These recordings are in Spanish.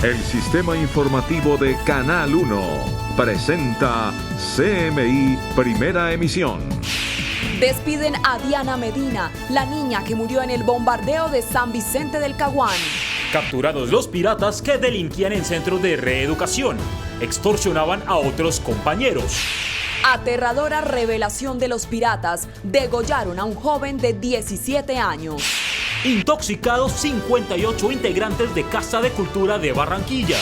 El sistema informativo de Canal 1 presenta CMI Primera Emisión. Despiden a Diana Medina, la niña que murió en el bombardeo de San Vicente del Caguán. Capturados los piratas que delinquían en centros de reeducación, extorsionaban a otros compañeros. Aterradora revelación de los piratas, degollaron a un joven de 17 años. Intoxicados 58 integrantes de Casa de Cultura de Barranquilla.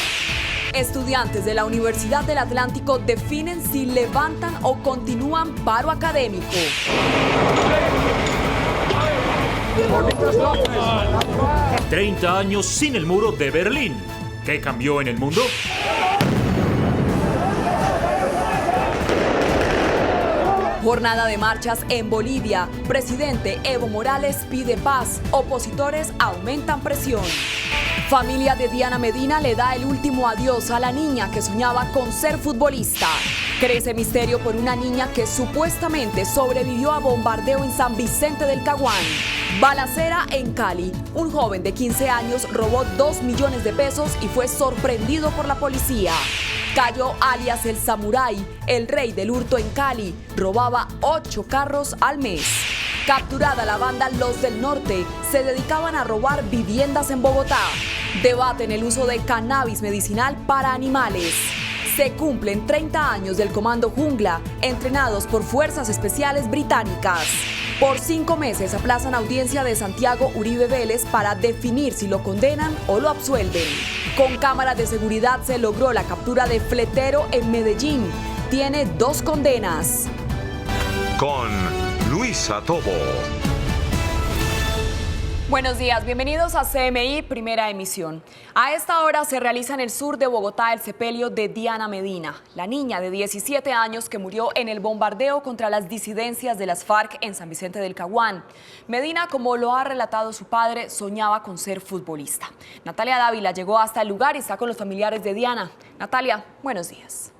Estudiantes de la Universidad del Atlántico definen si levantan o continúan paro académico. 30 años sin el muro de Berlín. ¿Qué cambió en el mundo? Jornada de marchas en Bolivia. Presidente Evo Morales pide paz. Opositores aumentan presión. Familia de Diana Medina le da el último adiós a la niña que soñaba con ser futbolista. Crece misterio por una niña que supuestamente sobrevivió a bombardeo en San Vicente del Caguán. Balacera en Cali. Un joven de 15 años robó 2 millones de pesos y fue sorprendido por la policía. Cayo alias el Samurái, el rey del hurto en Cali, robaba 8 carros al mes. Capturada la banda Los del Norte, se dedicaban a robar viviendas en Bogotá. Debaten el uso de cannabis medicinal para animales. Se cumplen 30 años del Comando Jungla, entrenados por fuerzas especiales británicas. Por 5 meses aplazan audiencia de Santiago Uribe Vélez para definir si lo condenan o lo absuelven. Con cámaras de seguridad se logró la captura de fletero en Medellín. Tiene 2 condenas. Con Luisa Tobo. Buenos días, bienvenidos a CMI Primera Emisión. A esta hora se realiza en el sur de Bogotá el sepelio de Diana Medina, la niña de 17 años que murió en el bombardeo contra las disidencias de las FARC en San Vicente del Caguán. Medina, como lo ha relatado su padre, soñaba con ser futbolista. Natalia Dávila llegó hasta el lugar y está con los familiares de Diana. Natalia, buenos días.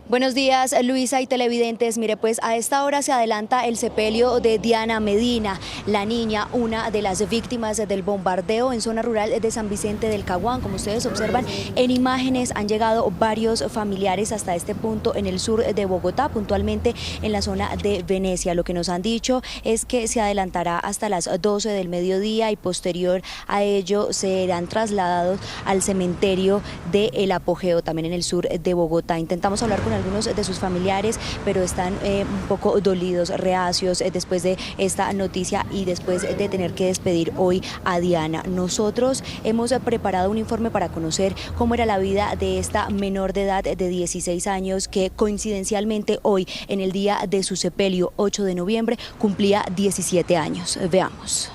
Buenos días, Luisa y televidentes. Mire, pues a esta hora se adelanta el sepelio de Diana Medina, la niña, una de las víctimas del bombardeo en zona rural de San Vicente del Caguán. Como ustedes observan en imágenes, han llegado varios familiares hasta este punto en el sur de Bogotá, puntualmente en la zona de Venecia. Lo que nos han dicho es que se adelantará hasta las 12 del mediodía y posterior a ello serán trasladados al cementerio de El Apogeo, también en el sur de Bogotá. Intentamos hablar con algunos de sus familiares, pero están un poco dolidos, reacios después de esta noticia y después de tener que despedir hoy a Diana. Nosotros hemos preparado un informe para conocer cómo era la vida de esta menor de edad de 16 años que coincidencialmente hoy, en el día de su sepelio, 8 de noviembre, cumplía 17 años. Veamos.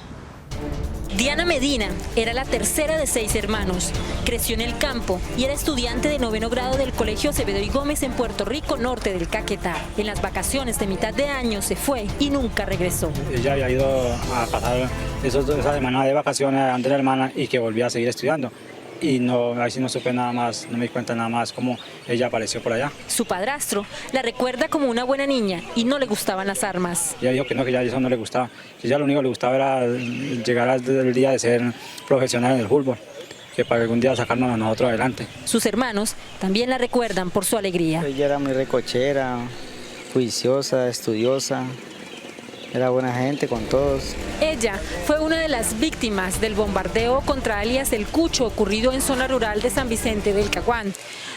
Diana Medina era la tercera de 6 hermanos. Creció en el campo y era estudiante de 9º grado del Colegio Acevedo y Gómez en Puerto Rico, norte del Caquetá. En las vacaciones de mitad de año se fue y nunca regresó. Ella había ido a pasar esa semana de vacaciones ante la hermana y que volvía a seguir estudiando. Y no, ahí sí no supe nada más, no me di cuenta nada más cómo ella apareció por allá. Su padrastro la recuerda como una buena niña y no le gustaban las armas. Ella dijo que no, que ya eso no le gustaba, que ya lo único que le gustaba era llegar al día de ser profesional en el fútbol, que para algún día sacarnos a nosotros adelante. Sus hermanos también la recuerdan por su alegría. Ella era muy recochera, juiciosa, estudiosa. Era buena gente con todos. Ella fue una de las víctimas del bombardeo contra alias El Cucho ocurrido en zona rural de San Vicente del Caguán,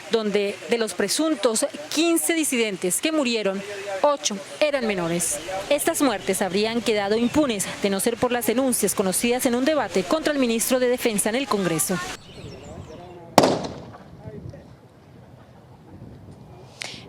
donde de los presuntos 15 disidentes que murieron, 8 eran menores. Estas muertes habrían quedado impunes de no ser por las denuncias conocidas en un debate contra el ministro de Defensa en el Congreso.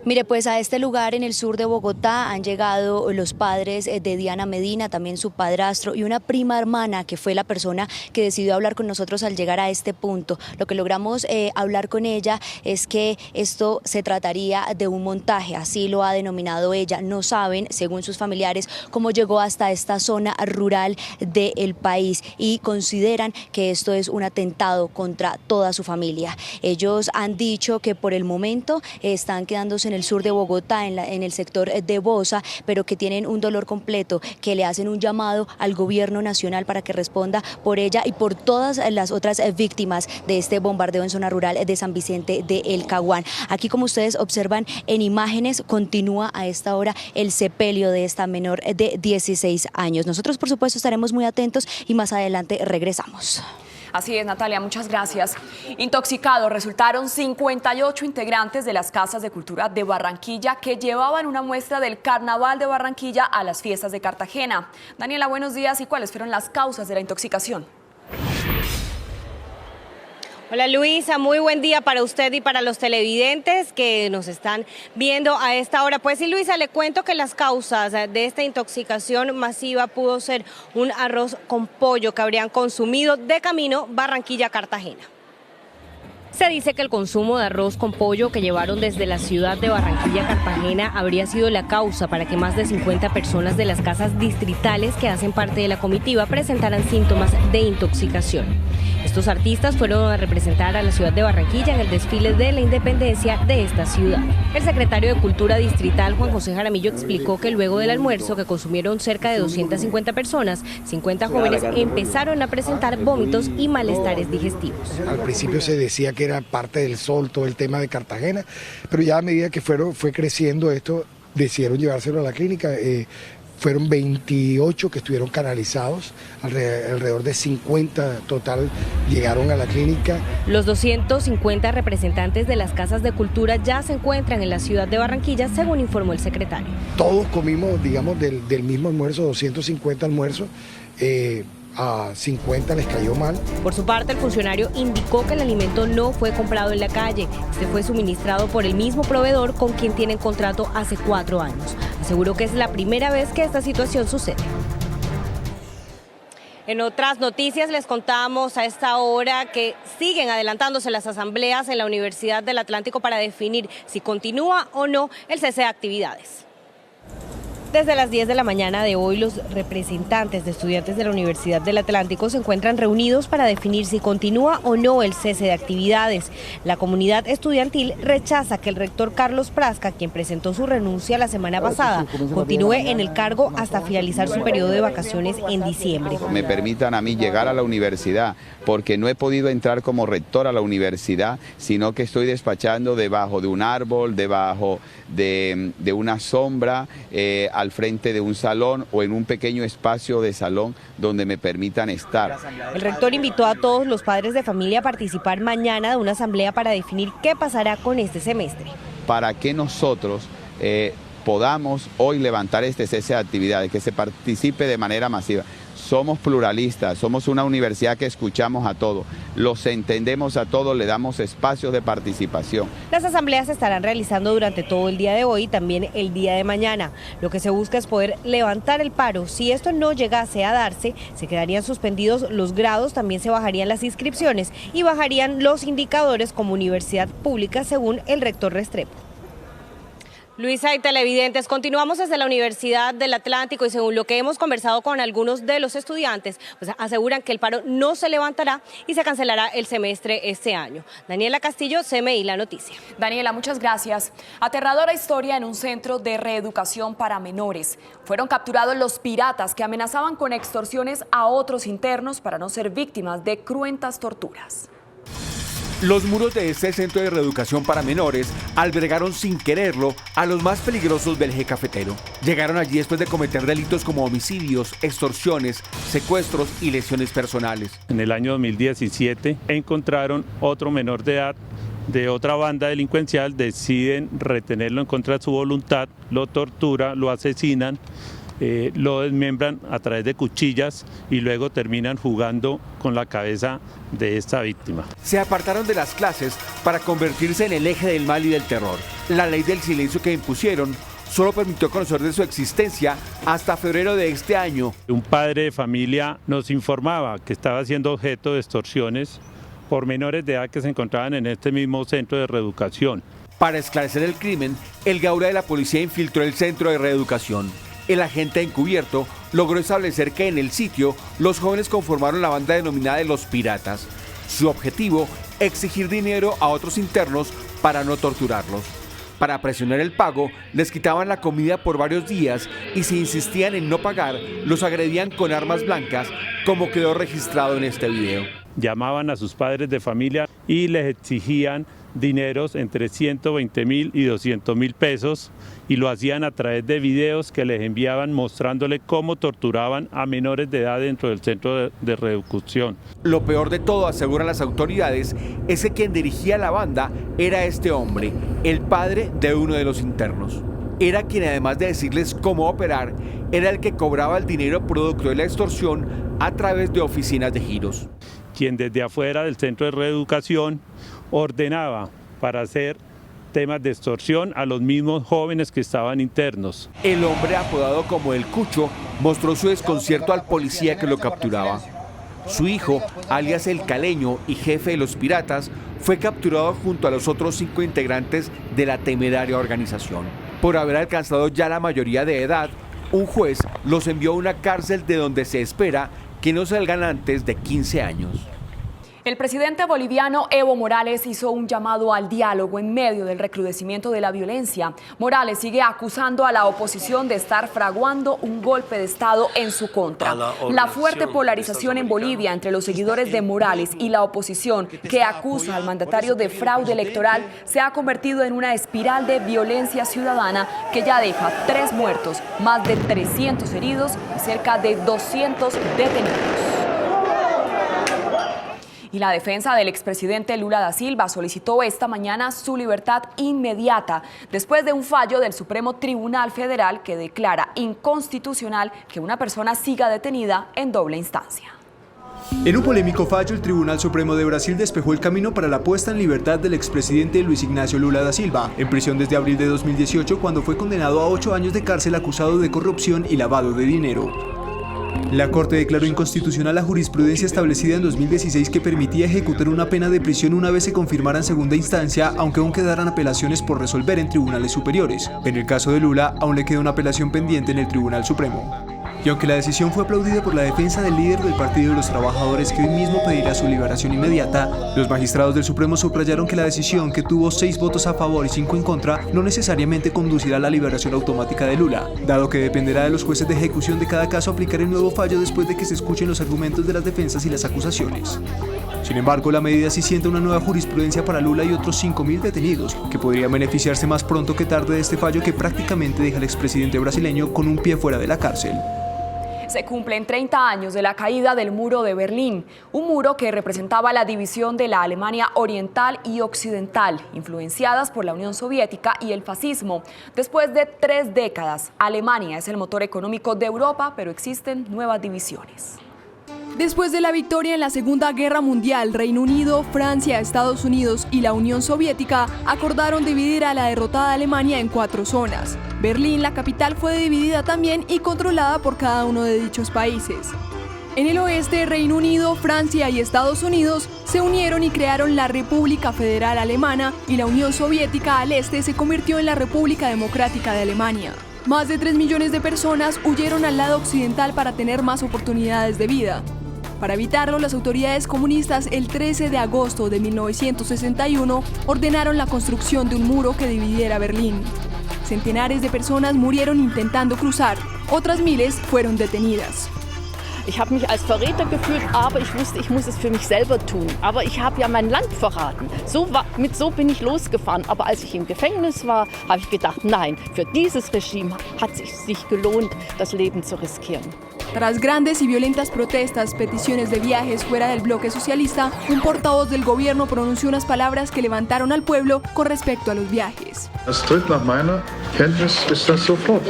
Mire, pues a este lugar en el sur de Bogotá han llegado los padres de Diana Medina, también su padrastro y una prima hermana que fue la persona que decidió hablar con nosotros al llegar a este punto. Lo que logramos hablar con ella es que esto se trataría de un montaje, así lo ha denominado ella. No saben, según sus familiares, cómo llegó hasta esta zona rural del país y consideran que esto es un atentado contra toda su familia. Ellos han dicho que por el momento están quedándose en el sur de Bogotá, en el sector de Bosa, pero que tienen un dolor completo, que le hacen un llamado al gobierno nacional para que responda por ella y por todas las otras víctimas de este bombardeo en zona rural de San Vicente del Caguán. Aquí, como ustedes observan en imágenes, continúa a esta hora el sepelio de esta menor de 16 años. Nosotros, por supuesto, estaremos muy atentos y más adelante regresamos. Así es, Natalia, muchas gracias. Intoxicados resultaron 58 integrantes de las Casas de Cultura de Barranquilla que llevaban una muestra del Carnaval de Barranquilla a las fiestas de Cartagena. Daniela, buenos días. ¿Y cuáles fueron las causas de la intoxicación? Hola Luisa, muy buen día para usted y para los televidentes que nos están viendo a esta hora. Pues sí, Luisa, le cuento que las causas de esta intoxicación masiva pudo ser un arroz con pollo que habrían consumido de camino Barranquilla-Cartagena. Se dice que el consumo de arroz con pollo que llevaron desde la ciudad de Barranquilla a Cartagena habría sido la causa para que más de 50 personas de las casas distritales que hacen parte de la comitiva presentaran síntomas de intoxicación. Estos artistas fueron a representar a la ciudad de Barranquilla en el desfile de la independencia de esta ciudad. El secretario de Cultura Distrital, Juan José Jaramillo, explicó que luego del almuerzo, que consumieron cerca de 250 personas, 50 jóvenes empezaron a presentar vómitos y malestares digestivos. Al principio se decía que era parte del sol, todo el tema de Cartagena, pero ya a medida que fue creciendo esto, decidieron llevárselo a la clínica. Fueron 28 que estuvieron canalizados, alrededor de 50 total llegaron a la clínica. Los 250 representantes de las casas de cultura ya se encuentran en la ciudad de Barranquilla, según informó el secretario. Todos comimos, digamos, del mismo almuerzo, 250 almuerzos. A 50 les cayó mal. Por su parte, el funcionario indicó que el alimento no fue comprado en la calle. Este fue suministrado por el mismo proveedor con quien tienen contrato hace 4 años. Aseguró que es la primera vez que esta situación sucede. En otras noticias les contamos a esta hora que siguen adelantándose las asambleas en la Universidad del Atlántico para definir si continúa o no el cese de actividades. Desde las 10 de la mañana de hoy, los representantes de estudiantes de la Universidad del Atlántico se encuentran reunidos para definir si continúa o no el cese de actividades. La comunidad estudiantil rechaza que el rector Carlos Prasca, quien presentó su renuncia la semana pasada, continúe en el cargo hasta finalizar su periodo de vacaciones en diciembre. Me permitan a mí llegar a la universidad, porque no he podido entrar como rector a la universidad, sino que estoy despachando debajo de un árbol, debajo de una sombra, al frente de un salón o en un pequeño espacio de salón donde me permitan estar. El rector invitó a todos los padres de familia a participar mañana de una asamblea para definir qué pasará con este semestre. Para que nosotros podamos hoy levantar este cese de actividades, que se participe de manera masiva. Somos pluralistas, somos una universidad que escuchamos a todos, los entendemos a todos, le damos espacios de participación. Las asambleas se estarán realizando durante todo el día de hoy y también el día de mañana. Lo que se busca es poder levantar el paro. Si esto no llegase a darse, se quedarían suspendidos los grados, también se bajarían las inscripciones y bajarían los indicadores como universidad pública, según el rector Restrepo. Luisa y televidentes, continuamos desde la Universidad del Atlántico y según lo que hemos conversado con algunos de los estudiantes, pues aseguran que el paro no se levantará y se cancelará el semestre este año. Daniela Castillo, CMI, La Noticia. Daniela, muchas gracias. Aterradora historia en un centro de reeducación para menores. Fueron capturados los piratas que amenazaban con extorsiones a otros internos para no ser víctimas de cruentas torturas. Los muros de este centro de reeducación para menores albergaron sin quererlo a los más peligrosos del eje cafetero. Llegaron allí después de cometer delitos como homicidios, extorsiones, secuestros y lesiones personales. En el año 2017 encontraron otro menor de edad de otra banda delincuencial, deciden retenerlo en contra de su voluntad, lo torturan, lo asesinan, lo desmembran a través de cuchillas y luego terminan jugando con la cabeza de esta víctima. Se apartaron de las clases para convertirse en el eje del mal y del terror. La ley del silencio que impusieron solo permitió conocer de su existencia hasta febrero de este año. Un padre de familia nos informaba que estaba siendo objeto de extorsiones por menores de edad que se encontraban en este mismo centro de reeducación. Para esclarecer el crimen, el Gaura de la policía infiltró el centro de reeducación. El agente encubierto logró establecer que en el sitio los jóvenes conformaron la banda denominada de los piratas. Su objetivo, exigir dinero a otros internos para no torturarlos. Para presionar el pago, les quitaban la comida por varios días y si insistían en no pagar, los agredían con armas blancas, como quedó registrado en este video. Llamaban a sus padres de familia y les exigían dineros entre 120.000 y 200.000 pesos y lo hacían a través de videos que les enviaban mostrándole cómo torturaban a menores de edad dentro del centro de reeducación. Lo peor de todo, aseguran las autoridades, es que quien dirigía la banda era este hombre, el padre de uno de los internos. Era quien, además de decirles cómo operar, era el que cobraba el dinero producto de la extorsión a través de oficinas de giros. Quien desde afuera del centro de reeducación ordenaba para hacer temas de extorsión a los mismos jóvenes que estaban internos. El hombre, apodado como el Cucho, mostró su desconcierto al policía que lo capturaba. Su hijo, alias el Caleño y jefe de los piratas, fue capturado junto a los otros 5 integrantes de la temeraria organización. Por haber alcanzado ya la mayoría de edad, un juez los envió a una cárcel de donde se espera que no salgan antes de 15 años. El presidente boliviano Evo Morales hizo un llamado al diálogo en medio del recrudecimiento de la violencia. Morales sigue acusando a la oposición de estar fraguando un golpe de Estado en su contra. La fuerte polarización en Bolivia entre los seguidores de Morales y la oposición, que acusa al mandatario de fraude electoral, se ha convertido en una espiral de violencia ciudadana que ya deja 3 muertos, más de 300 heridos y cerca de 200 detenidos. Y la defensa del expresidente Lula da Silva solicitó esta mañana su libertad inmediata después de un fallo del Supremo Tribunal Federal que declara inconstitucional que una persona siga detenida en doble instancia. En un polémico fallo, el Tribunal Supremo de Brasil despejó el camino para la puesta en libertad del expresidente Luis Ignacio Lula da Silva, en prisión desde abril de 2018 cuando fue condenado a 8 años de cárcel acusado de corrupción y lavado de dinero. La Corte declaró inconstitucional la jurisprudencia establecida en 2016 que permitía ejecutar una pena de prisión una vez se confirmara en segunda instancia, aunque aún quedaran apelaciones por resolver en tribunales superiores. En el caso de Lula, aún le queda una apelación pendiente en el Tribunal Supremo. Y aunque la decisión fue aplaudida por la defensa del líder del Partido de los Trabajadores, que hoy mismo pedirá su liberación inmediata, los magistrados del Supremo subrayaron que la decisión, que tuvo 6 votos a favor y 5 en contra, no necesariamente conducirá a la liberación automática de Lula, dado que dependerá de los jueces de ejecución de cada caso aplicar el nuevo fallo después de que se escuchen los argumentos de las defensas y las acusaciones. Sin embargo, la medida sí sienta una nueva jurisprudencia para Lula y otros 5.000 detenidos, que podrían beneficiarse más pronto que tarde de este fallo que prácticamente deja al expresidente brasileño con un pie fuera de la cárcel. Se cumplen 30 años de la caída del muro de Berlín, un muro que representaba la división de la Alemania oriental y occidental, influenciadas por la Unión Soviética y el fascismo. Después de 3 décadas, Alemania es el motor económico de Europa, pero existen nuevas divisiones. Después de la victoria en la Segunda Guerra Mundial, Reino Unido, Francia, Estados Unidos y la Unión Soviética acordaron dividir a la derrotada Alemania en 4 zonas. Berlín, la capital, fue dividida también y controlada por cada uno de dichos países. En el oeste, Reino Unido, Francia y Estados Unidos se unieron y crearon la República Federal Alemana, y la Unión Soviética al este se convirtió en la República Democrática de Alemania. Más de 3 millones de personas huyeron al lado occidental para tener más oportunidades de vida. Para evitarlo, las autoridades comunistas el 13 de agosto de 1961 ordenaron la construcción de un muro que dividiera Berlín. Centenares de personas murieron intentando cruzar, otras miles fueron detenidas. Ich habe mich als Verräter gefühlt, aber ich wusste, ich muss es für mich selber tun. Aber ich habe ja mein Land verraten. So bin ich losgefahren. Aber als ich im Gefängnis war, habe ich gedacht, nein, für dieses Regime hat es sich gelohnt, das Leben zu riskieren. Tras grandes y violentas protestas, peticiones de viajes fuera del bloque socialista, un portavoz del gobierno pronunció unas palabras que levantaron al pueblo con respecto a los viajes. Nach meiner Kenntnis ist das sofort,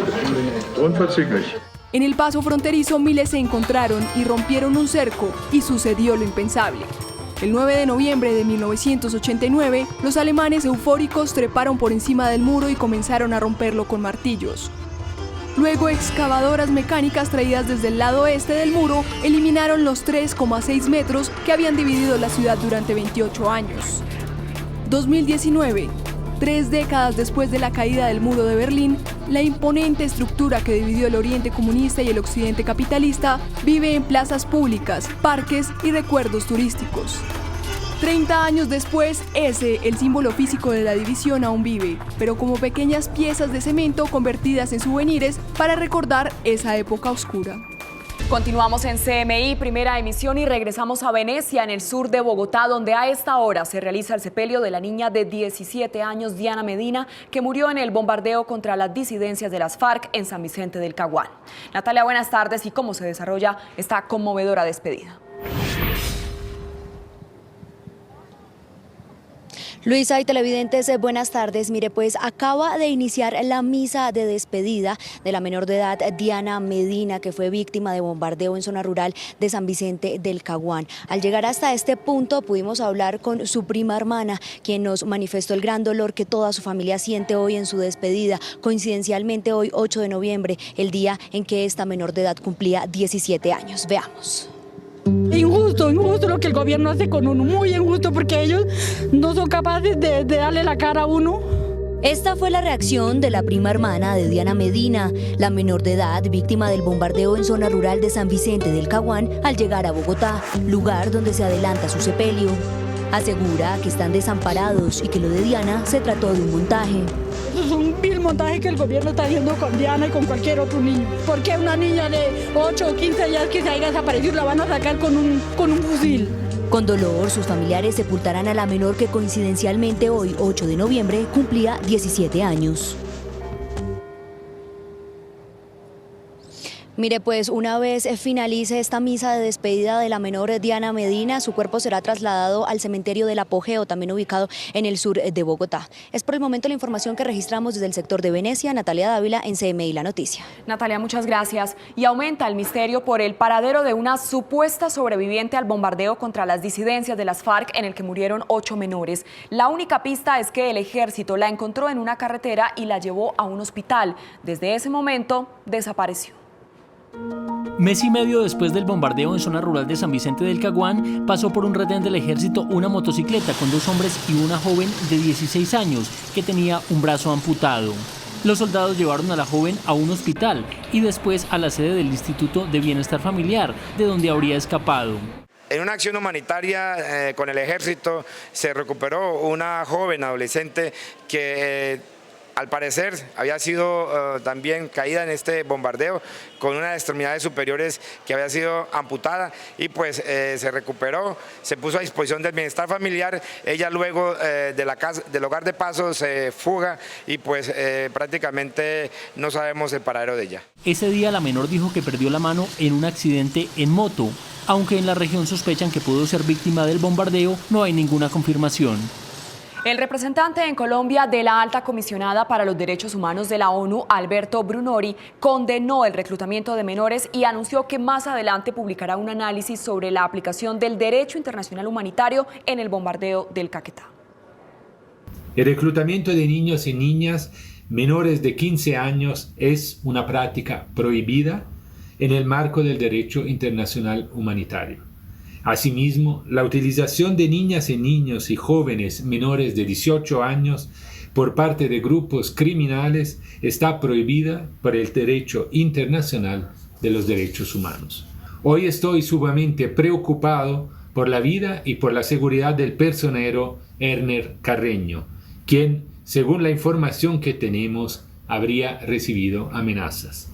unverzüglich. En el paso fronterizo, miles se encontraron y rompieron un cerco, y sucedió lo impensable. El 9 de noviembre de 1989, los alemanes eufóricos treparon por encima del muro y comenzaron a romperlo con martillos. Luego, excavadoras mecánicas traídas desde el lado este del muro eliminaron los 3,6 metros que habían dividido la ciudad durante 28 años. 2019. 3 décadas después de la caída del muro de Berlín, la imponente estructura que dividió el Oriente comunista y el Occidente capitalista vive en plazas públicas, parques y recuerdos turísticos. 30 años después, el símbolo físico de la división aún vive, pero como pequeñas piezas de cemento convertidas en souvenirs para recordar esa época oscura. Continuamos en CMI, primera emisión, y regresamos a Venecia, en el sur de Bogotá, donde a esta hora se realiza el sepelio de la niña de 17 años, Diana Medina, que murió en el bombardeo contra las disidencias de las FARC en San Vicente del Caguán. Natalia, buenas tardes, y cómo se desarrolla esta conmovedora despedida. Luisa y televidentes, buenas tardes. Mire, pues acaba de iniciar la misa de despedida de la menor de edad Diana Medina, que fue víctima de bombardeo en zona rural de San Vicente del Caguán. Al llegar hasta este punto pudimos hablar con su prima hermana, quien nos manifestó el gran dolor que toda su familia siente hoy en su despedida. Coincidencialmente hoy, 8 de noviembre, el día en que esta menor de edad cumplía 17 años. Veamos. Injusto lo que el gobierno hace con uno, muy injusto, porque ellos no son capaces de darle la cara a uno. Esta fue la reacción de la prima hermana de Diana Medina, la menor de edad víctima del bombardeo en zona rural de San Vicente del Caguán, al llegar a Bogotá, lugar donde se adelanta su sepelio. Asegura que están desamparados y que lo de Diana se trató de un montaje. Es un vil montaje que el gobierno está haciendo con Diana y con cualquier otro niño. ¿Por qué una niña de 8 o 15 años que se haya desaparecido la van a sacar con un fusil? Con dolor, sus familiares sepultarán a la menor que coincidencialmente hoy, 8 de noviembre, cumplía 17 años. Mire, pues una vez finalice esta misa de despedida de la menor Diana Medina, su cuerpo será trasladado al cementerio del Apogeo, también ubicado en el sur de Bogotá. Es por el momento la información que registramos desde el sector de Venecia. Natalia Dávila, en CMI La Noticia. Natalia, muchas gracias. Y aumenta el misterio por el paradero de una supuesta sobreviviente al bombardeo contra las disidencias de las FARC, en el que murieron 8 menores. La única pista es que el ejército la encontró en una carretera y la llevó a un hospital. Desde ese momento desapareció. Mes y medio después del bombardeo en zona rural de San Vicente del Caguán, pasó por un retén del ejército una motocicleta con 2 hombres y una joven de 16 años que tenía un brazo amputado. Los soldados llevaron a la joven a un hospital y después a la sede del Instituto de Bienestar Familiar, de donde habría escapado. En una acción humanitaria con el ejército se recuperó una joven adolescente que al parecer había sido también caída en este bombardeo con una de extremidades superiores que había sido amputada, y pues se recuperó, se puso a disposición del bienestar familiar. Ella luego del hogar de paso se fuga y pues prácticamente no sabemos el paradero de ella. Ese día la menor dijo que perdió la mano en un accidente en moto, aunque en la región sospechan que pudo ser víctima del bombardeo, no hay ninguna confirmación. El representante en Colombia de la Alta Comisionada para los Derechos Humanos de la ONU, Alberto Brunori, condenó el reclutamiento de menores y anunció que más adelante publicará un análisis sobre la aplicación del derecho internacional humanitario en el bombardeo del Caquetá. El reclutamiento de niños y niñas menores de 15 años es una práctica prohibida en el marco del derecho internacional humanitario. Asimismo, la utilización de niñas y niños y jóvenes menores de 18 años por parte de grupos criminales está prohibida por el derecho internacional de los derechos humanos. Hoy estoy sumamente preocupado por la vida y por la seguridad del personero Erner Carreño, quien, según la información que tenemos, habría recibido amenazas.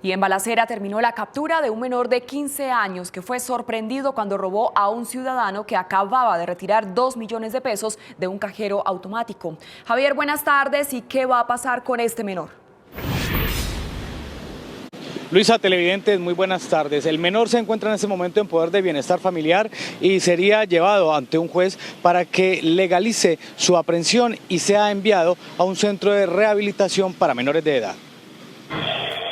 Y en balacera terminó la captura de un menor de 15 años que fue sorprendido cuando robó a un ciudadano que acababa de retirar 2 millones de pesos de un cajero automático. Javier, buenas tardes. ¿Y qué va a pasar con este menor? Luisa, televidentes, muy buenas tardes. El menor se encuentra en este momento en poder de bienestar familiar y sería llevado ante un juez para que legalice su aprehensión y sea enviado a un centro de rehabilitación para menores de edad.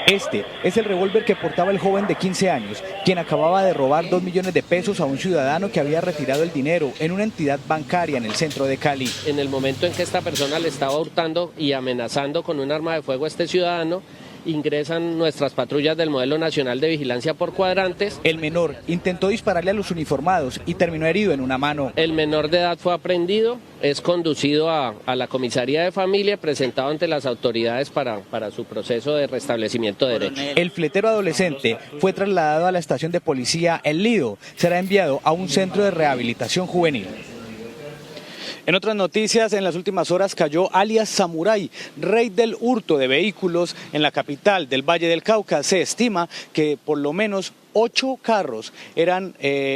Este es el revólver que portaba el joven de 15 años, quien acababa de robar 2 millones de pesos a un ciudadano que había retirado el dinero en una entidad bancaria en el centro de Cali. En el momento en que esta persona le estaba hurtando y amenazando con un arma de fuego a este ciudadano, ingresan nuestras patrullas del Modelo Nacional de Vigilancia por Cuadrantes. El menor intentó dispararle a los uniformados y terminó herido en una mano. El menor de edad fue aprehendido, es conducido a la comisaría de familia, presentado ante las autoridades para su proceso de restablecimiento de derechos. El fletero adolescente fue trasladado a la estación de policía El Lido. Será enviado a un centro de rehabilitación juvenil. En otras noticias, en las últimas horas cayó alias Samurai, rey del hurto de vehículos en la capital del Valle del Cauca. Se estima que por lo menos 8 carros eran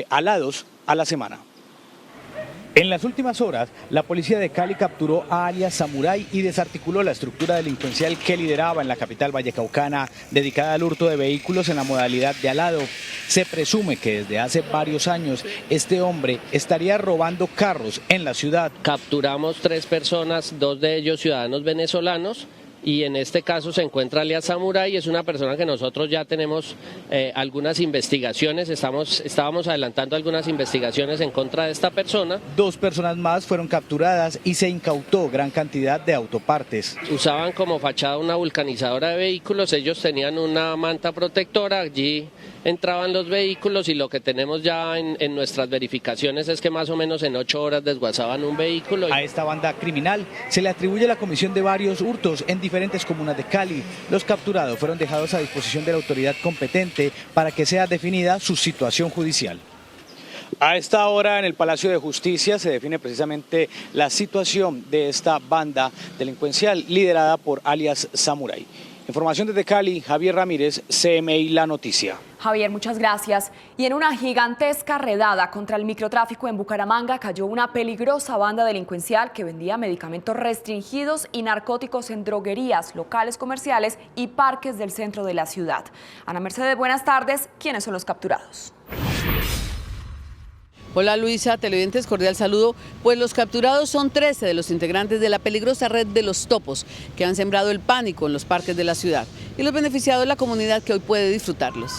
alados a la semana. En las últimas horas, la policía de Cali capturó a alias Samurai y desarticuló la estructura delincuencial que lideraba en la capital vallecaucana, dedicada al hurto de vehículos en la modalidad de alado. Se presume que desde hace varios años este hombre estaría robando carros en la ciudad. Capturamos 3 personas, 2 de ellos ciudadanos venezolanos. Y en este caso se encuentra alias Samurai, es una persona que nosotros ya tenemos algunas investigaciones, estábamos adelantando algunas investigaciones en contra de esta persona. 2 personas más fueron capturadas y se incautó gran cantidad de autopartes. Usaban como fachada una vulcanizadora de vehículos, ellos tenían una manta protectora, allí entraban los vehículos y lo que tenemos ya en nuestras verificaciones es que más o menos en 8 horas desguazaban un vehículo. A esta banda criminal se le atribuye la comisión de varios hurtos en diferentes comunas de Cali. Los capturados fueron dejados a disposición de la autoridad competente para que sea definida su situación judicial. A esta hora en el Palacio de Justicia se define precisamente la situación de esta banda delincuencial liderada por alias Samurai. Información desde Cali, Javier Ramírez, CMI La Noticia. Javier, muchas gracias. Y en una gigantesca redada contra el microtráfico en Bucaramanga cayó una peligrosa banda delincuencial que vendía medicamentos restringidos y narcóticos en droguerías, locales comerciales y parques del centro de la ciudad. Ana Mercedes, buenas tardes. ¿Quiénes son los capturados? Hola Luisa, televidentes, cordial saludo. Pues los capturados son 13 de los integrantes de la peligrosa red de los topos que han sembrado el pánico en los parques de la ciudad y los beneficiados de la comunidad que hoy puede disfrutarlos.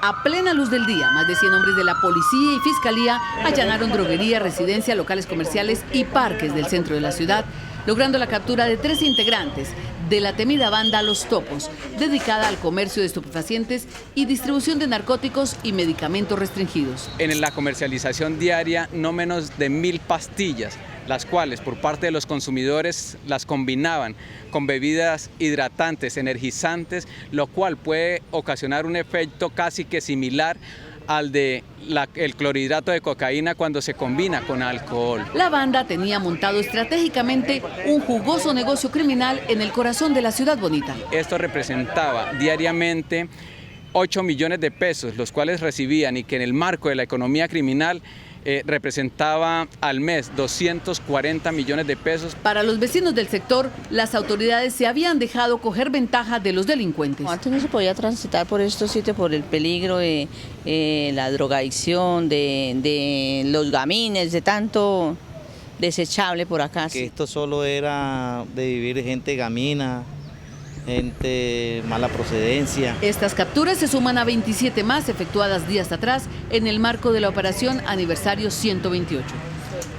A plena luz del día, más de 100 hombres de la policía y fiscalía allanaron droguerías, residencias, locales comerciales y parques del centro de la ciudad, logrando la captura de 3 integrantes de la temida banda Los Topos, dedicada al comercio de estupefacientes y distribución de narcóticos y medicamentos restringidos. En la comercialización diaria, no menos de 1000 pastillas, las cuales por parte de los consumidores las combinaban con bebidas hidratantes, energizantes, lo cual puede ocasionar un efecto casi que similar al de el clorhidrato de cocaína cuando se combina con alcohol. La banda tenía montado estratégicamente un jugoso negocio criminal en el corazón de la ciudad bonita. Esto representaba diariamente 8 millones de pesos, los cuales recibían y que en el marco de la economía criminal representaba al mes 240 millones de pesos. Para los vecinos del sector, las autoridades se habían dejado coger ventaja de los delincuentes. Antes no se podía transitar por estos sitios por el peligro de la drogadicción, de los gamines, de tanto desechable por acá. Que esto solo era de vivir gente gamina, gente mala procedencia. Estas capturas se suman a 27 más efectuadas días atrás en el marco de la operación Aniversario 128.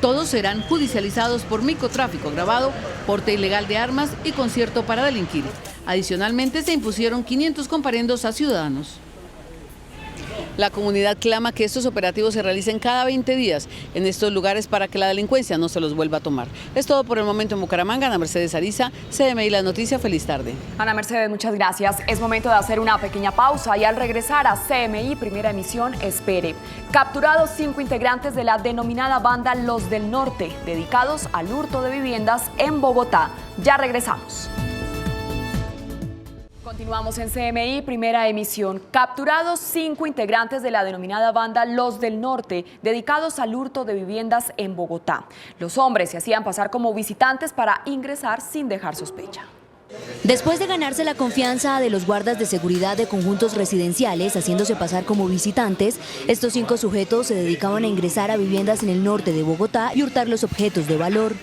Todos serán judicializados por microtráfico agravado, porte ilegal de armas y concierto para delinquir. Adicionalmente se impusieron 500 comparendos a ciudadanos. La comunidad clama que estos operativos se realicen cada 20 días en estos lugares para que la delincuencia no se los vuelva a tomar. Es todo por el momento en Bucaramanga. Ana Mercedes Ariza, CMI La Noticia. Feliz tarde. Ana Mercedes, muchas gracias. Es momento de hacer una pequeña pausa y al regresar a CMI Primera Emisión, espere. Capturados 5 integrantes de la denominada banda Los del Norte, dedicados al hurto de viviendas en Bogotá. Ya regresamos. Continuamos en CMI Primera Emisión. Capturados 5 integrantes de la denominada banda Los del Norte, dedicados al hurto de viviendas en Bogotá. Los hombres se hacían pasar como visitantes para ingresar sin dejar sospecha. Después de ganarse la confianza de los guardas de seguridad de conjuntos residenciales, haciéndose pasar como visitantes, estos 5 sujetos se dedicaban a ingresar a viviendas en el norte de Bogotá y hurtar los objetos de valor.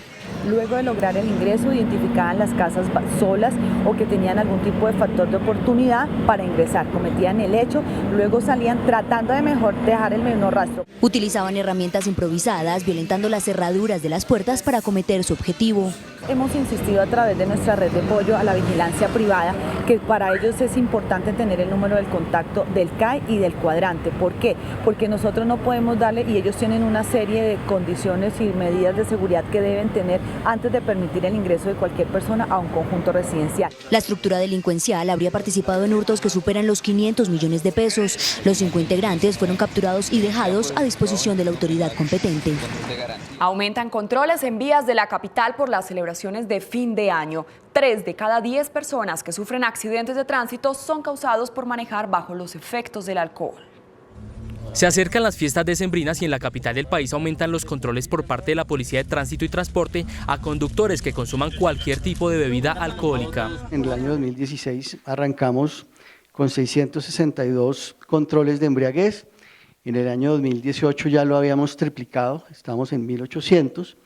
Luego de lograr el ingreso, identificaban las casas solas o que tenían algún tipo de factor de oportunidad para ingresar. Cometían el hecho, luego salían tratando de dejar el menor rastro. Utilizaban herramientas improvisadas, violentando las cerraduras de las puertas para cometer su objetivo. Hemos insistido a través de nuestra red de apoyo a la vigilancia privada que para ellos es importante tener el número del contacto del CAI y del cuadrante. ¿Por qué? Porque nosotros no podemos darle, y ellos tienen una serie de condiciones y medidas de seguridad que deben tener tener antes de permitir el ingreso de cualquier persona a un conjunto residencial. La estructura delincuencial habría participado en hurtos que superan los 500 millones de pesos. Los 5 integrantes fueron capturados y dejados a disposición de la autoridad competente. Aumentan controles en vías de la capital por las celebraciones de fin de año. 3 de cada 10 personas que sufren accidentes de tránsito son causados por manejar bajo los efectos del alcohol. Se acercan las fiestas decembrinas y en la capital del país aumentan los controles por parte de la Policía de Tránsito y Transporte a conductores que consuman cualquier tipo de bebida alcohólica. En el año 2016 arrancamos con 662 controles de embriaguez. En el año 2018 ya lo habíamos triplicado, estamos en 1.800.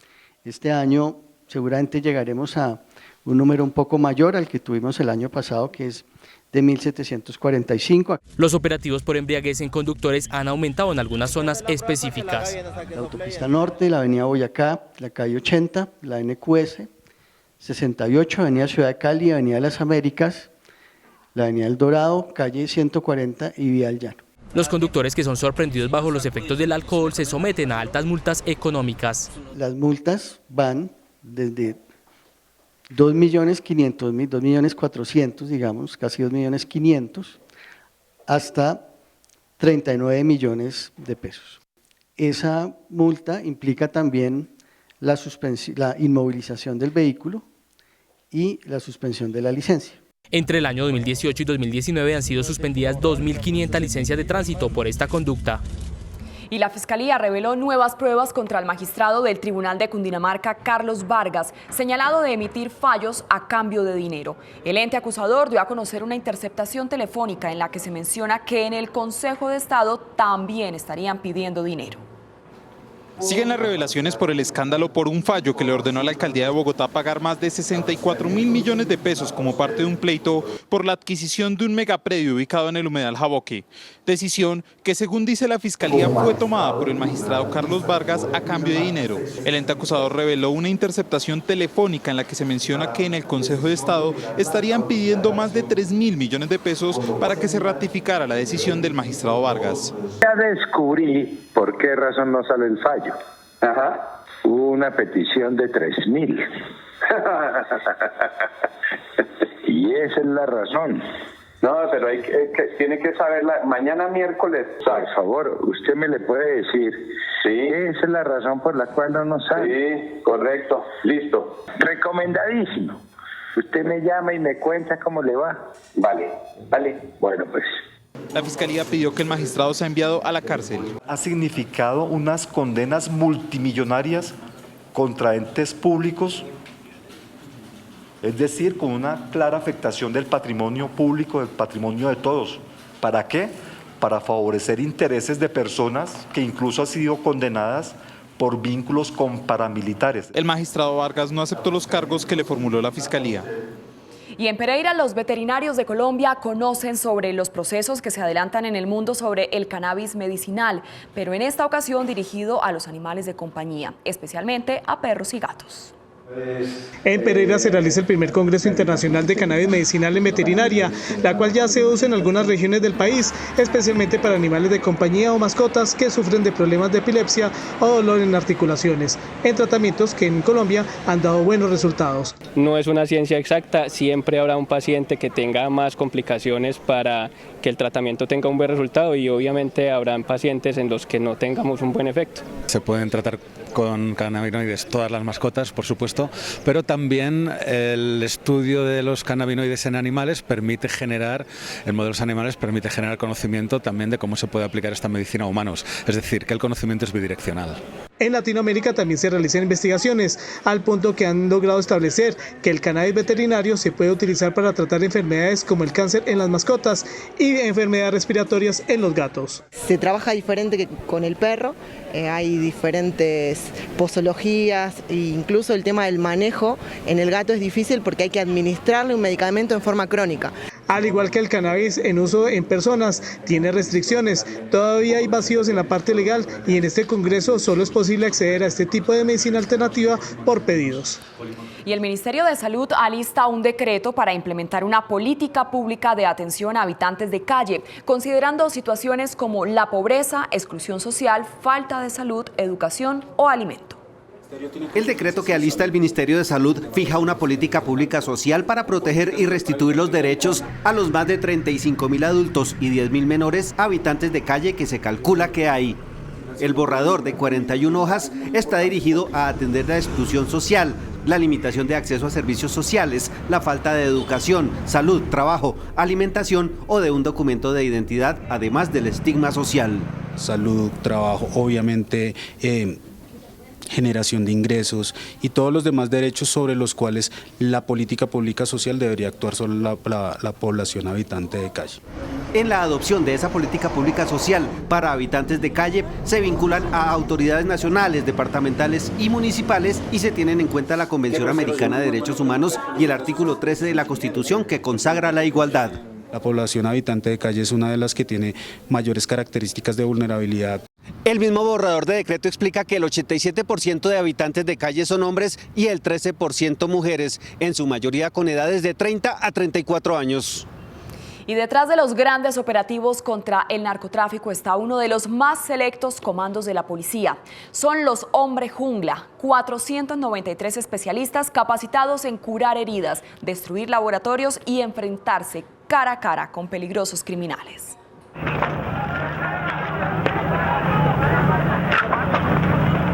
Este año seguramente llegaremos a un número un poco mayor al que tuvimos el año pasado, que es de 1.745. Los operativos por embriaguez en conductores han aumentado en algunas zonas específicas. La autopista norte, la avenida Boyacá, la calle 80, la NQS, 68, avenida Ciudad de Cali, avenida de las Américas, la avenida El Dorado, calle 140 y vía El Llano. Los conductores que son sorprendidos bajo los efectos del alcohol se someten a altas multas económicas. Las multas van desde 2.500.000, 2.400.000, digamos, casi 2.500.000, hasta 39 millones de pesos. Esa multa implica también la inmovilización del vehículo y la suspensión de la licencia. Entre el año 2018 y 2019 han sido suspendidas 2.500 licencias de tránsito por esta conducta. Y la Fiscalía reveló nuevas pruebas contra el magistrado del Tribunal de Cundinamarca, Carlos Vargas, señalado de emitir fallos a cambio de dinero. El ente acusador dio a conocer una interceptación telefónica en la que se menciona que en el Consejo de Estado también estarían pidiendo dinero. Siguen las revelaciones por el escándalo por un fallo que le ordenó a la Alcaldía de Bogotá pagar más de 64.000 millones de pesos como parte de un pleito por la adquisición de un megapredio ubicado en el humedal Jaboque. Decisión que, según dice la Fiscalía, fue tomada por el magistrado Carlos Vargas a cambio de dinero. El ente acusador reveló una interceptación telefónica en la que se menciona que en el Consejo de Estado estarían pidiendo más de 3.000 millones de pesos para que se ratificara la decisión del magistrado Vargas. Ya descubrí por qué razón no sale el fallo. Ajá. Hubo una petición de 3.000. Y esa es la razón. No, pero tiene que saberla. Mañana miércoles, por favor, usted me le puede decir. Sí. Esa es la razón por la cual no nos sale. Sí, correcto. Listo. Recomendadísimo. Usted me llama y me cuenta cómo le va. Vale. Bueno, pues. La Fiscalía pidió que el magistrado sea enviado a la cárcel. Ha significado unas condenas multimillonarias contra entes públicos, es decir, con una clara afectación del patrimonio público, del patrimonio de todos. ¿Para qué? Para favorecer intereses de personas que incluso han sido condenadas por vínculos con paramilitares. El magistrado Vargas no aceptó los cargos que le formuló la Fiscalía. Y en Pereira, los veterinarios de Colombia conocen sobre los procesos que se adelantan en el mundo sobre el cannabis medicinal, pero en esta ocasión dirigido a los animales de compañía, especialmente a perros y gatos. En Pereira se realiza el primer Congreso Internacional de Cannabis Medicinal en Veterinaria, la cual ya se usa en algunas regiones del país, especialmente para animales de compañía o mascotas que sufren de problemas de epilepsia o dolor en articulaciones, en tratamientos que en Colombia han dado buenos resultados. No es una ciencia exacta, siempre habrá un paciente que tenga más complicaciones para que el tratamiento tenga un buen resultado y obviamente habrán pacientes en los que no tengamos un buen efecto. Se pueden tratar con cannabinoides todas las mascotas, por supuesto, pero también el estudio de los cannabinoides en animales permite generar, en modelos animales, permite generar conocimiento también de cómo se puede aplicar esta medicina a humanos, es decir, que el conocimiento es bidireccional. En Latinoamérica también se realizan investigaciones, al punto que han logrado establecer que el cannabis veterinario se puede utilizar para tratar enfermedades como el cáncer en las mascotas y enfermedades respiratorias en los gatos. Se trabaja diferente que con el perro, hay diferentes posologías e incluso el tema del manejo en el gato es difícil porque hay que administrarle un medicamento en forma crónica. Al igual que el cannabis en uso en personas, tiene restricciones. Todavía hay vacíos en la parte legal y en este congreso solo es posible acceder a este tipo de medicina alternativa por pedidos. Y el Ministerio de Salud alista un decreto para implementar una política pública de atención a habitantes de calle, considerando situaciones como la pobreza, exclusión social, falta de salud, educación o alimento. El decreto que alista el Ministerio de Salud fija una política pública social para proteger y restituir los derechos a los más de 35.000 adultos y 10.000 menores habitantes de calle que se calcula que hay. El borrador de 41 hojas está dirigido a atender la exclusión social, la limitación de acceso a servicios sociales, la falta de educación, salud, trabajo, alimentación o de un documento de identidad, además del estigma social. Salud, trabajo, obviamente generación de ingresos y todos los demás derechos sobre los cuales la política pública social debería actuar sobre la población habitante de calle. En la adopción de esa política pública social para habitantes de calle se vinculan a autoridades nacionales, departamentales y municipales y se tienen en cuenta la Convención Americana de Derechos Humanos y el artículo 13 de la Constitución que consagra la igualdad. La población habitante de calle es una de las que tiene mayores características de vulnerabilidad. El mismo borrador de decreto explica que el 87% de habitantes de calle son hombres y el 13% mujeres, en su mayoría con edades de 30 a 34 años. Y detrás de los grandes operativos contra el narcotráfico está uno de los más selectos comandos de la policía. Son los Hombre Jungla, 493 especialistas capacitados en curar heridas, destruir laboratorios y enfrentarse cara a cara con peligrosos criminales.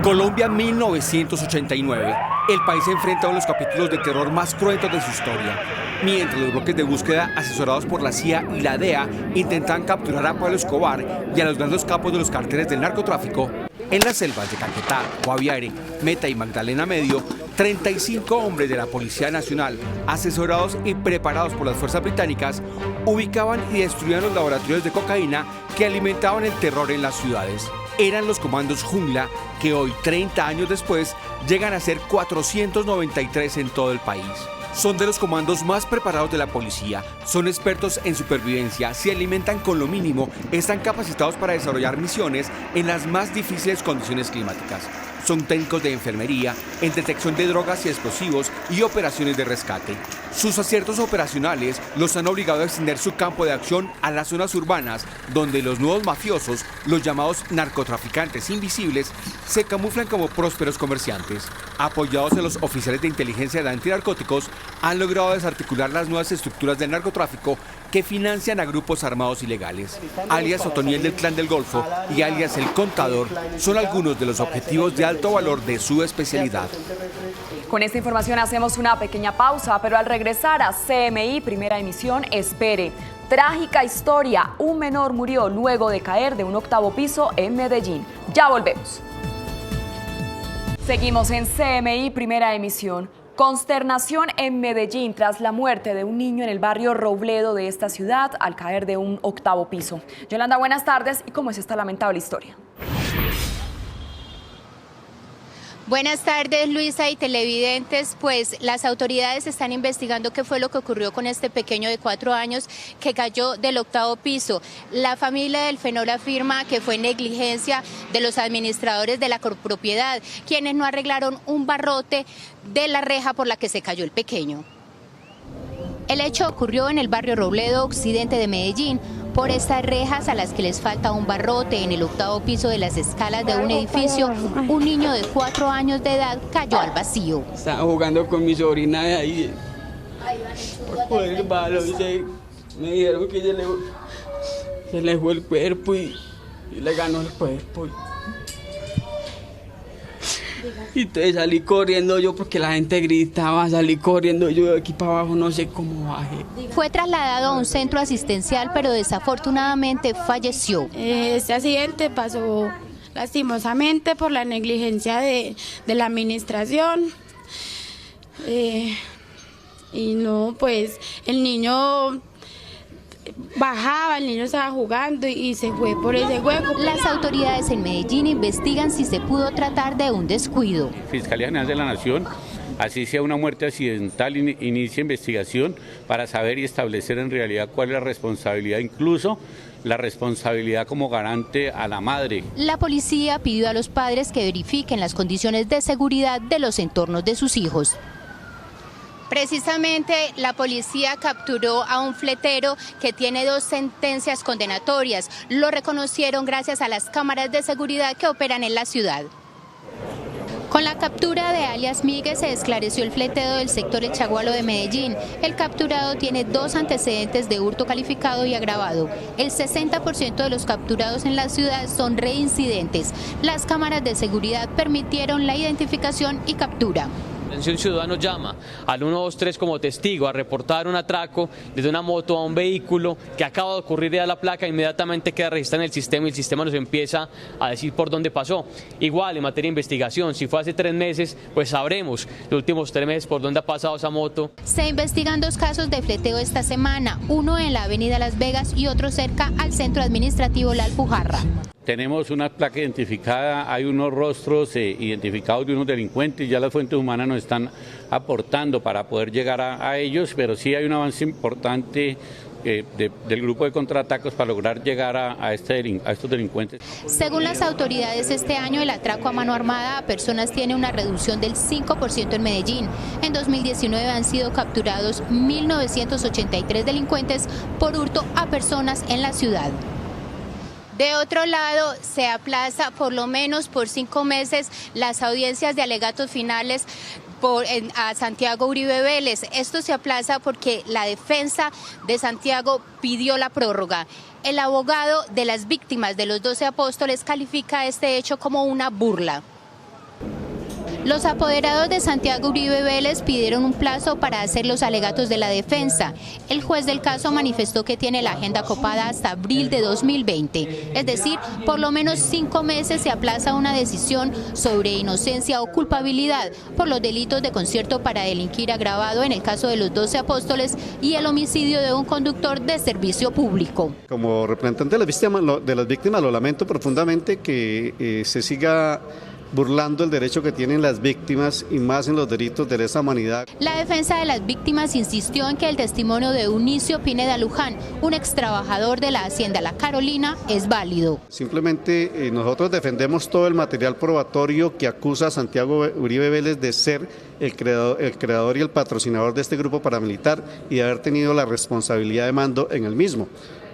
Colombia 1989. El país se enfrenta a uno de los capítulos de terror más cruentos de su historia. Mientras los bloques de búsqueda, asesorados por la CIA y la DEA, intentan capturar a Pablo Escobar y a los grandes capos de los cárteles del narcotráfico, en las selvas de Caquetá, Guaviare, Meta y Magdalena Medio, 35 hombres de la Policía Nacional, asesorados y preparados por las fuerzas británicas, ubicaban y destruían los laboratorios de cocaína que alimentaban el terror en las ciudades. Eran los comandos Jungla que hoy, 30 años después, llegan a ser 493 en todo el país. Son de los comandos más preparados de la policía, son expertos en supervivencia, se alimentan con lo mínimo, están capacitados para desarrollar misiones en las más difíciles condiciones climáticas. Son técnicos de enfermería, en detección de drogas y explosivos y operaciones de rescate. Sus aciertos operacionales los han obligado a extender su campo de acción a las zonas urbanas, donde los nuevos mafiosos, los llamados narcotraficantes invisibles, se camuflan como prósperos comerciantes. Apoyados en los oficiales de inteligencia de antinarcóticos, han logrado desarticular las nuevas estructuras del narcotráfico que financian a grupos armados ilegales. Alias Otoniel del Clan del Golfo y alias El Contador son algunos de los objetivos de alto valor de su especialidad. Con esta información hacemos una pequeña pausa, pero al regresar a CMI Primera Emisión, espere. Trágica historia, un menor murió luego de caer de un 8º piso en Medellín. Ya volvemos. Seguimos en CMI Primera Emisión. Consternación en Medellín tras la muerte de un niño en el barrio Robledo de esta ciudad al caer de un 8º piso. Yolanda, buenas tardes. ¿Y cómo es esta lamentable historia? Buenas tardes, Luisa y televidentes. Pues las autoridades están investigando qué fue lo que ocurrió con este pequeño de 4 años que cayó del 8º piso. La familia del Fenol afirma que fue negligencia de los administradores de la copropiedad, quienes no arreglaron un barrote de la reja por la que se cayó el pequeño. El hecho ocurrió en el barrio Robledo, occidente de Medellín. Por estas rejas a las que les falta un barrote en el 8º piso de las escalas de un edificio, un niño de 4 años de edad cayó al vacío. Estaba jugando con mi sobrina de ahí, por el balón, me dijeron que se le fue el cuerpo y le ganó el cuerpo. Y entonces salí corriendo yo porque la gente gritaba, salí corriendo yo de aquí para abajo, no sé cómo bajé. Fue trasladado a un centro asistencial, pero desafortunadamente falleció. Este accidente pasó lastimosamente por la negligencia de la administración. Y no, pues el niño bajaba, el niño estaba jugando y se fue por ese hueco. Las autoridades en Medellín investigan si se pudo tratar de un descuido. Fiscalía General de la Nación, así sea una muerte accidental, inicia investigación para saber y establecer en realidad cuál es la responsabilidad, incluso la responsabilidad como garante a la madre. La policía pidió a los padres que verifiquen las condiciones de seguridad de los entornos de sus hijos. Precisamente la policía capturó a un fletero que tiene 2 sentencias condenatorias. Lo reconocieron gracias a las cámaras de seguridad que operan en la ciudad. Con la captura de alias Migue se esclareció el fleteo del sector El Chagualo de Medellín. El capturado tiene 2 antecedentes de hurto calificado y agravado. El 60% de los capturados en la ciudad son reincidentes. Las cámaras de seguridad permitieron la identificación y captura. Un ciudadano llama al 123 como testigo a reportar un atraco desde una moto a un vehículo que acaba de ocurrir y da la placa, inmediatamente queda registrada en el sistema y el sistema nos empieza a decir por dónde pasó. Igual en materia de investigación, si fue hace 3 meses, pues sabremos los últimos 3 meses por dónde ha pasado esa moto. Se investigan 2 casos de fleteo esta semana, uno en la avenida Las Vegas y otro cerca al centro administrativo La Alpujarra. Tenemos una placa identificada, hay unos rostros identificados de unos delincuentes, ya las fuentes humanas nos están aportando para poder llegar a ellos, pero sí hay un avance importante del grupo de contraatacos para lograr llegar a estos delincuentes. Según las autoridades, este año el atraco a mano armada a personas tiene una reducción del 5% en Medellín. En 2019 han sido capturados 1.983 delincuentes por hurto a personas en la ciudad. De otro lado, se aplaza por lo menos por 5 meses las audiencias de alegatos finales a Santiago Uribe Vélez. Esto se aplaza porque la defensa de Santiago pidió la prórroga. El abogado de las víctimas de los 12 apóstoles califica este hecho como una burla. Los apoderados de Santiago Uribe Vélez pidieron un plazo para hacer los alegatos de la defensa. El juez del caso manifestó que tiene la agenda copada hasta abril de 2020. Es decir, por lo menos 5 meses se aplaza una decisión sobre inocencia o culpabilidad por los delitos de concierto para delinquir agravado en el caso de los 12 apóstoles y el homicidio de un conductor de servicio público. Como representante de las víctimas, lo lamento profundamente que se siga burlando el derecho que tienen las víctimas y más en los delitos de lesa humanidad. La defensa de las víctimas insistió en que el testimonio de Eunicio Pineda Luján, un ex trabajador de la Hacienda La Carolina, es válido. Simplemente nosotros defendemos todo el material probatorio que acusa a Santiago Uribe Vélez de ser el creador y el patrocinador de este grupo paramilitar y de haber tenido la responsabilidad de mando en el mismo.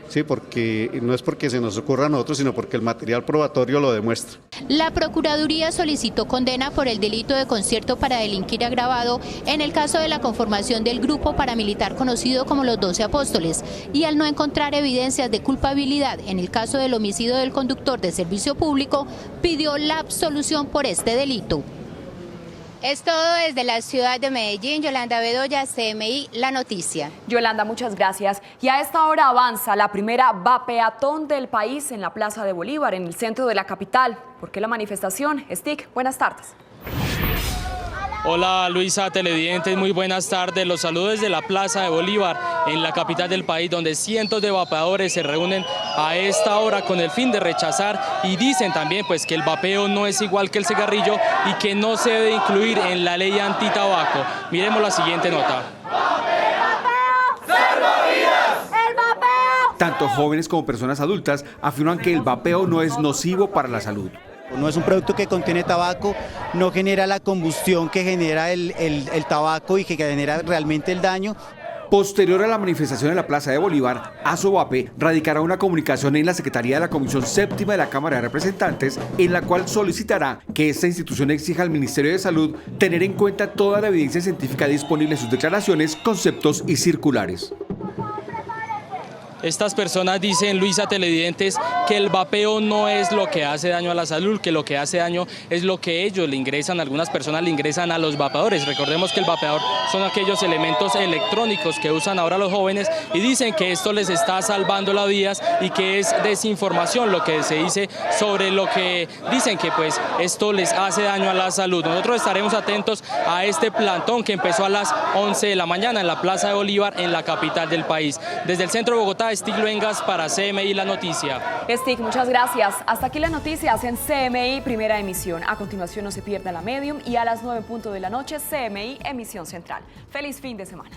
Sí, porque no es porque se nos ocurra a nosotros, sino porque el material probatorio lo demuestra. La Procuraduría solicitó condena por el delito de concierto para delinquir agravado en el caso de la conformación del grupo paramilitar conocido como los 12 apóstoles y al no encontrar evidencias de culpabilidad en el caso del homicidio del conductor de servicio público, pidió la absolución por este delito. Es todo desde la ciudad de Medellín. Yolanda Bedoya, CMI, La Noticia. Yolanda, muchas gracias. Y a esta hora avanza la primera vapeatón del país en la Plaza de Bolívar, en el centro de la capital. ¿Por qué la manifestación? Stick, buenas tardes. Hola Luisa, televidentes, muy buenas tardes. Los saludos desde la Plaza de Bolívar, en la capital del país, donde cientos de vapeadores se reúnen a esta hora con el fin de rechazar y dicen también pues que el vapeo no es igual que el cigarrillo y que no se debe incluir en la ley antitabaco. Miremos la siguiente nota. Tanto jóvenes como personas adultas afirman que el vapeo no es nocivo para la salud. No es un producto que contiene tabaco, no genera la combustión que genera el tabaco y que genera realmente el daño. Posterior a la manifestación en la Plaza de Bolívar, ASOVAPE radicará una comunicación en la Secretaría de la Comisión Séptima de la Cámara de Representantes, en la cual solicitará que esta institución exija al Ministerio de Salud tener en cuenta toda la evidencia científica disponible en sus declaraciones, conceptos y circulares. Estas personas dicen, Luisa, televidentes, que el vapeo no es lo que hace daño a la salud, que lo que hace daño es lo que ellos le ingresan, algunas personas le ingresan a los vapeadores. Recordemos que el vapeador son aquellos elementos electrónicos que usan ahora los jóvenes y dicen que esto les está salvando las vidas y que es desinformación lo que se dice sobre lo que dicen que pues esto les hace daño a la salud. Nosotros estaremos atentos a este plantón que empezó a las 11 de la mañana en la Plaza de Bolívar, en la capital del país. Desde el centro de Bogotá, Stig Luengas para CMI La Noticia. Stig, muchas gracias. Hasta aquí las noticias en CMI Primera Emisión. A continuación no se pierda la Medium y a las 9:00 p.m. CMI Emisión Central. Feliz fin de semana.